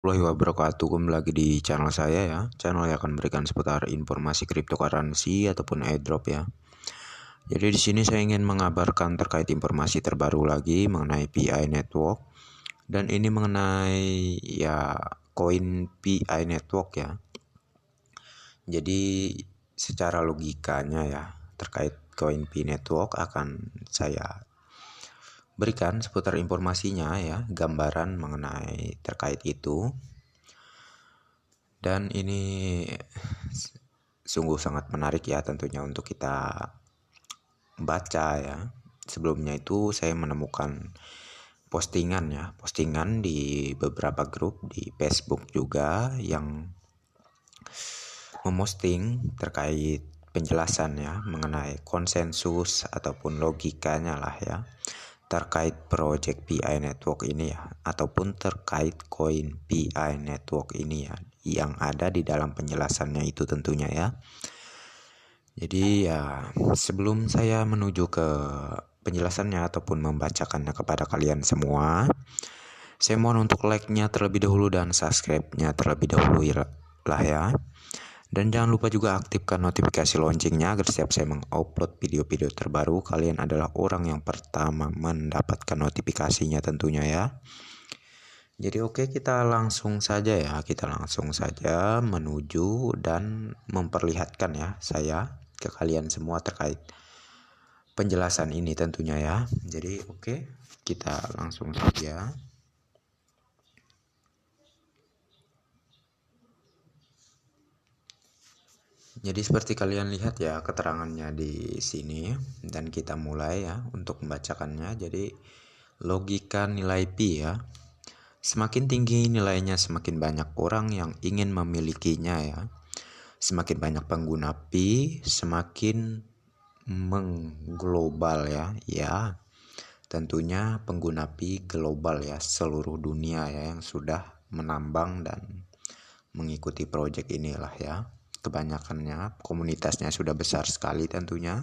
Warahmatullahi wabarakatuh. Kembali lagi di channel saya ya. Channel yang akan memberikan seputar informasi cryptocurrency ataupun airdrop ya. Jadi di sini saya ingin mengabarkan terkait informasi terbaru lagi mengenai PI Network, dan ini mengenai ya koin PI Network ya. Jadi secara logikanya ya terkait koin PI Network akan saya berikan seputar informasinya ya, gambaran mengenai terkait itu. Dan ini sungguh sangat menarik ya tentunya untuk kita baca ya. Sebelumnya itu saya menemukan postingan di beberapa grup di Facebook juga yang memosting terkait penjelasan ya mengenai konsensus ataupun logikanya lah ya terkait project PI Network ini ya, ataupun terkait koin PI Network ini ya, yang ada di dalam penjelasannya itu tentunya ya. Jadi ya sebelum saya menuju ke penjelasannya ataupun membacakannya kepada kalian semua, saya mohon untuk like-nya terlebih dahulu dan subscribe-nya terlebih dahulu lah ya. Dan jangan lupa juga aktifkan notifikasi loncengnya agar setiap saya mengupload video-video terbaru, kalian adalah orang yang pertama mendapatkan notifikasinya tentunya ya. Jadi oke, kita langsung saja menuju dan memperlihatkan ya saya ke kalian semua terkait penjelasan ini tentunya ya. Jadi oke, kita langsung saja. Jadi seperti kalian lihat ya keterangannya di sini, dan kita mulai ya untuk membacakannya. Jadi logika nilai pi ya. Semakin tinggi nilainya, semakin banyak orang yang ingin memilikinya ya. Semakin banyak pengguna pi, semakin mengglobal ya. Ya, tentunya pengguna pi global ya, seluruh dunia ya yang sudah menambang dan mengikuti proyek inilah ya. Kebanyakannya komunitasnya sudah besar sekali tentunya.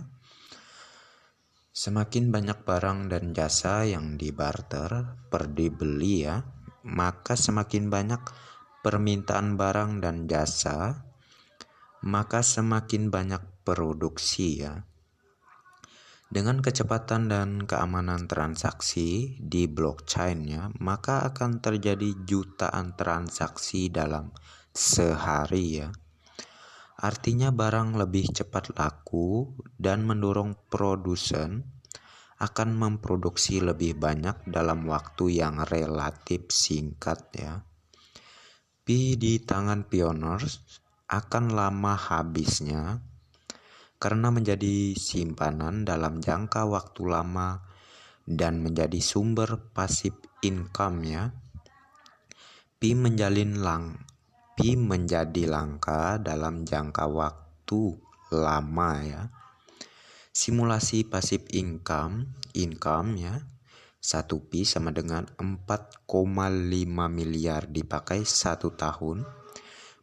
Semakin banyak barang dan jasa yang dibarter per dibeli ya, maka semakin banyak permintaan barang dan jasa, maka semakin banyak produksi ya. Dengan kecepatan dan keamanan transaksi di blockchain ya, maka akan terjadi jutaan transaksi dalam sehari ya. Artinya barang lebih cepat laku dan mendorong produsen akan memproduksi lebih banyak dalam waktu yang relatif singkat ya. Pi di tangan pioneers akan lama habisnya karena menjadi simpanan dalam jangka waktu lama dan menjadi sumber pasif income ya. Pi menjadi langka dalam jangka waktu lama ya. Simulasi pasif income ya. 1 pi sama dengan 4,5 miliar dipakai 1 tahun,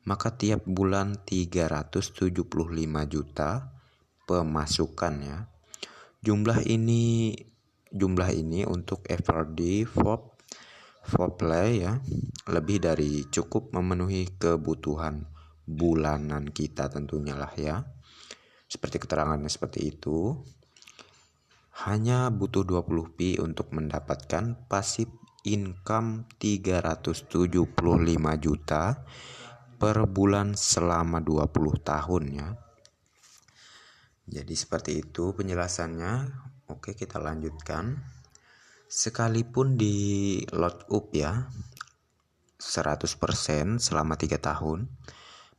maka tiap bulan 375 juta pemasukan ya. Jumlah ini untuk FRD Foreplay ya, lebih dari cukup memenuhi kebutuhan bulanan kita tentunya lah ya. Seperti keterangannya seperti itu. Hanya butuh 20 pi untuk mendapatkan passive income 375 juta per bulan selama 20 tahun ya. Jadi seperti itu penjelasannya. Oke, kita lanjutkan. Sekalipun di load up ya 100% selama 3 tahun,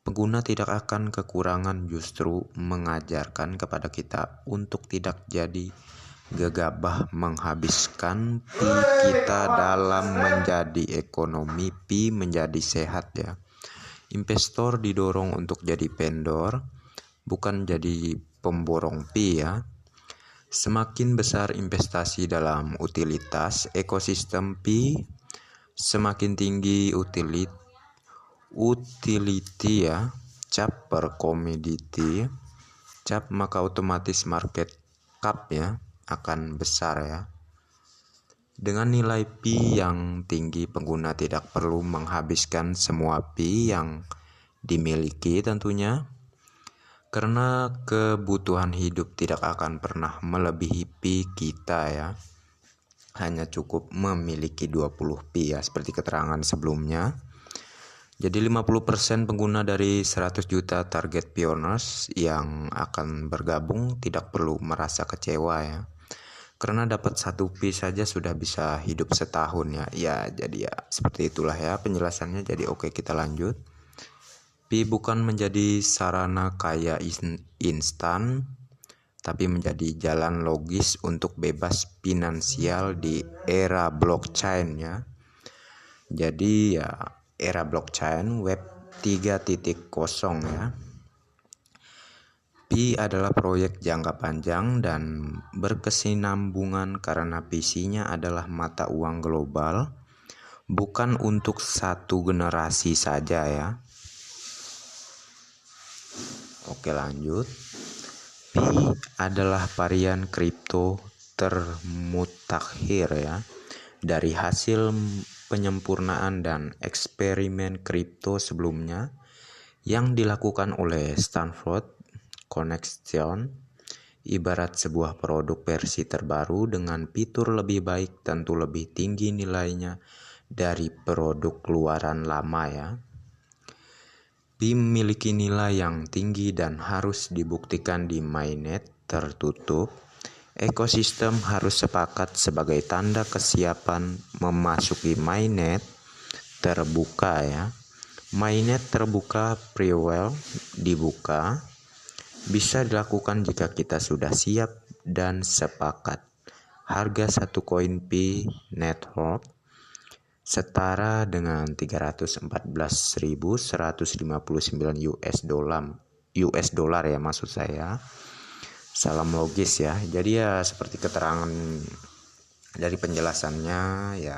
pengguna tidak akan kekurangan, justru mengajarkan kepada kita untuk tidak jadi gegabah menghabiskan pi kita dalam menjadi ekonomi pi menjadi sehat ya. Investor didorong untuk jadi vendor, bukan jadi pemborong pi ya. Semakin besar investasi dalam utilitas ekosistem pi, semakin tinggi utility ya, cap per commodity, maka otomatis market cap ya akan besar ya. Dengan nilai Pi yang tinggi, pengguna tidak perlu menghabiskan semua Pi yang dimiliki tentunya, karena kebutuhan hidup tidak akan pernah melebihi Pi kita ya. Hanya cukup memiliki 20 Pi ya, seperti keterangan sebelumnya. Jadi 50% pengguna dari 100 juta target pioneers yang akan bergabung tidak perlu merasa kecewa ya. Karena dapat 1 Pi saja sudah bisa hidup setahun ya. Ya, jadi ya seperti itulah ya penjelasannya. Jadi oke, kita lanjut. Pi bukan menjadi sarana kaya instan, tapi menjadi jalan logis untuk bebas finansial di era blockchain ya. Jadi ya era blockchain web 3.0 ya. Pi adalah proyek jangka panjang dan berkesinambungan karena visinya adalah mata uang global, bukan untuk satu generasi saja ya. Oke, lanjut. Pi adalah varian kripto termutakhir ya, dari hasil penyempurnaan dan eksperimen kripto sebelumnya yang dilakukan oleh Stanford Connection. Ibarat sebuah produk versi terbaru dengan fitur lebih baik, tentu lebih tinggi nilainya dari produk keluaran lama ya. Pi memiliki nilai yang tinggi dan harus dibuktikan di mainnet tertutup. Ekosistem harus sepakat sebagai tanda kesiapan memasuki mainnet terbuka ya. Mainnet terbuka pre-whale dibuka bisa dilakukan jika kita sudah siap dan sepakat. Harga satu koin Pi network setara dengan 314.159 US dollar ya, maksud saya. Salam logis ya. Jadi ya seperti keterangan dari penjelasannya ya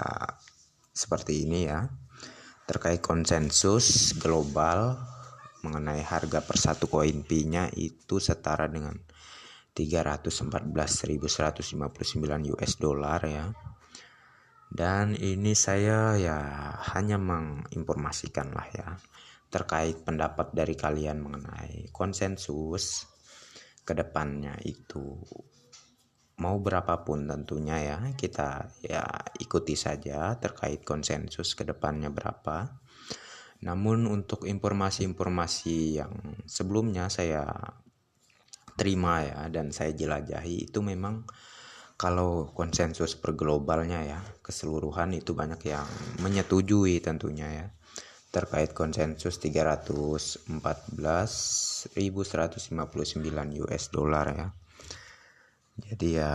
seperti ini ya. Terkait konsensus global mengenai harga per satu koin Pi-nya itu setara dengan 314.159 US dollar ya. Dan ini saya ya hanya menginformasikan lah ya terkait pendapat dari kalian mengenai konsensus kedepannya itu mau berapapun tentunya ya, kita ya ikuti saja terkait konsensus kedepannya berapa. Namun untuk informasi-informasi yang sebelumnya saya terima ya dan saya jelajahi, itu memang kalau konsensus per globalnya ya keseluruhan itu banyak yang menyetujui tentunya ya terkait konsensus 314.159 US dollar ya. Jadi ya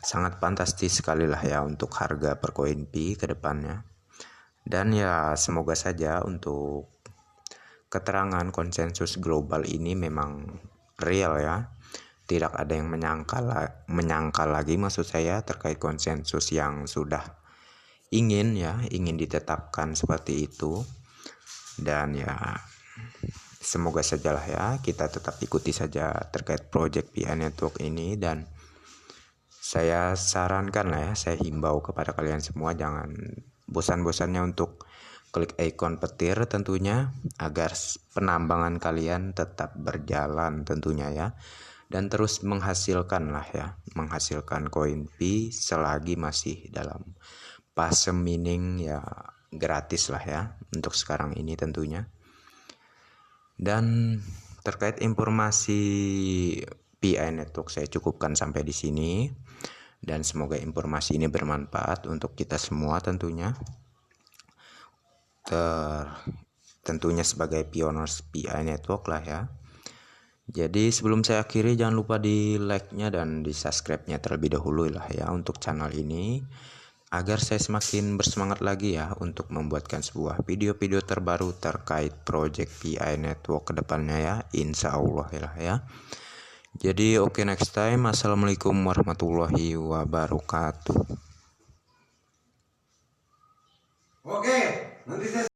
sangat fantastis sekali lah ya untuk harga per koin Pi ke depannya. Dan ya semoga saja untuk keterangan konsensus global ini memang real ya. Tidak ada yang menyangkal lagi maksud saya terkait konsensus yang sudah ingin ditetapkan seperti itu. Dan ya semoga sajalah ya kita tetap ikuti saja terkait project Pi Network ini. Dan saya sarankan lah ya, saya himbau kepada kalian semua jangan bosan-bosannya untuk klik ikon petir tentunya agar penambangan kalian tetap berjalan tentunya ya. Dan terus menghasilkan koin Pi selagi masih dalam fase mining ya, gratis lah ya untuk sekarang ini tentunya. Dan terkait informasi Pi Network saya cukupkan sampai di sini, dan semoga informasi ini bermanfaat untuk kita semua tentunya. Tentunya sebagai pioneers Pi Network lah ya. Jadi sebelum saya akhiri, jangan lupa di like-nya dan di subscribe-nya terlebih dahulu lah ya untuk channel ini, agar saya semakin bersemangat lagi ya untuk membuatkan sebuah video-video terbaru terkait project Pi Network kedepannya ya, insya Allah ya. Jadi oke, next time. Assalamualaikum warahmatullahi wabarakatuh. Oke, nanti saya